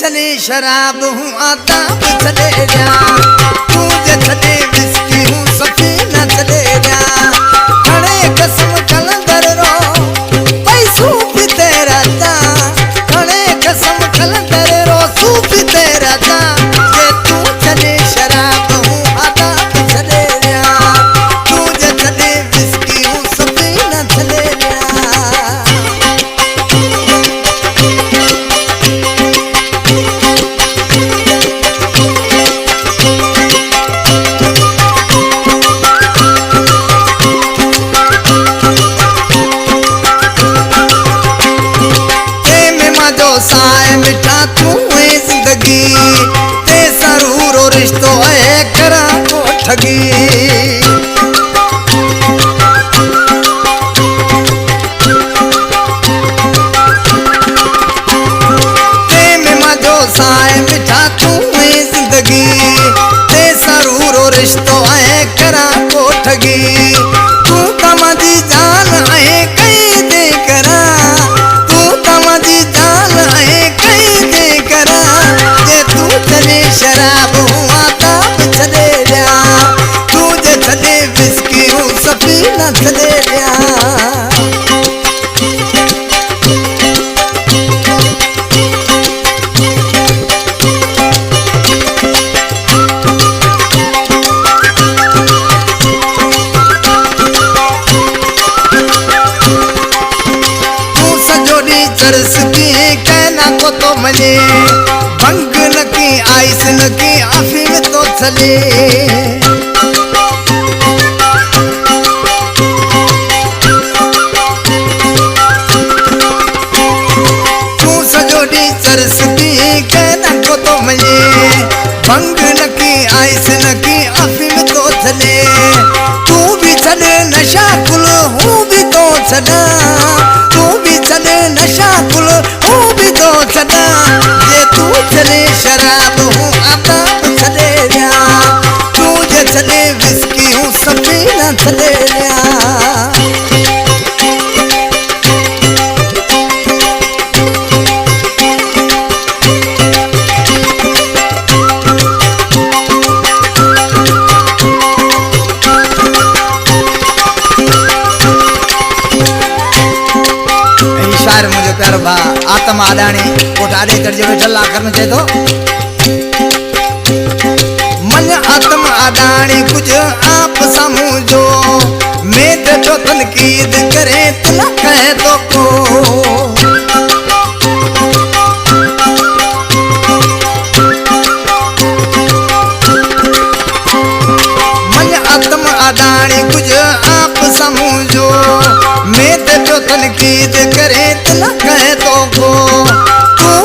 चले शराब हूँ आदाब चले जा, तू जे चले विस्की हूँ सफीना चले जा। खड़े कसम कलंदर रो पैसों भी तेरा था, खड़े कसम कलंदर रो सूफी तेरा था। ये तू चले शराब हूँ आदाब चले जा, तू जे चले विस्की हूँ सफीना चले जा। साए मिठा तू है जिंदगी, ते सरूर और रिश्तो है करा को ठगी। ते में मजो साए मिठा तू है जिंदगी, ते सरूर और रिश्तो है करा को ठगी। तू तमदी जान है कहीं दे करा, तू तमदी जान है कहीं दे करा। जे तू चले शराब हूँ आदाब चले जा, तू जे चले विस्की हूँ सफीना चले जा। चरस की कहना को तो मले, भंग न की आइस न की अफीम तो चले। तू सजोड़ी चरस की कहना को तो मले, भंग न की आइस न की अफीम तो चले। तू भी चले नशा कुल हूँ भी तो चला, तू भी चले नशा कुल हूँ भी तो चला। ये तू चले शराब हूँ आदाब चले जा, तू जे चले विस्की हूँ सफीना चले जा। मुझे कर बा आत्म आदानी कोठारे दर्जे में चल आखिर में तो मन आत्म आदानी कुछ आप समझो, मैं तो तनकीद करे तलक है तो को। मन आत्म आदानी कुछ आप समझो, मैं तो तनकीद करे तलक है तो को।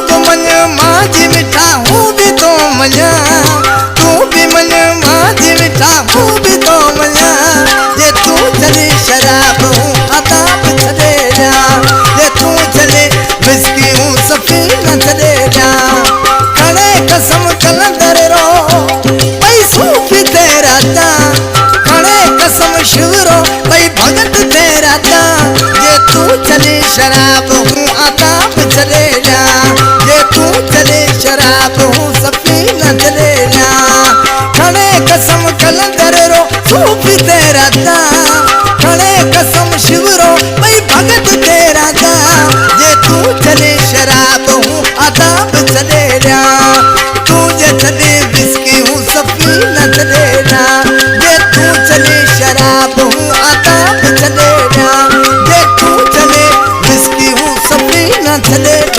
तू मन माज मिठा हूँ भी तो मजा, तू भी मन माज मिठा हूँ भी तो मजा। ये तू चले शराब हूँ आदाब चले जा, ये तू चले विस्की हूँ सफीना चले जा। खड़े कसम कलंदर रो पैसों भी तेरा था, खड़े कसम शिवरो भाई भगत तेरा था। ये तू चले शराब हूँ आदाब चले जा, ये तू चले शराब हूँ सफीना चले जा। खड़े कसम कलंदर रो सूफी तेरा था, खड़े कसम शिवरो भाई भगत तेरा था। ये तू चले शराब हूँ आदाब चले जा, तू जे चले विस्की हूँ सफीना चले जा। ये तू चले शराब हूँ आदाब चले जा, ये तू चले विस्की हूँ सफीना चले।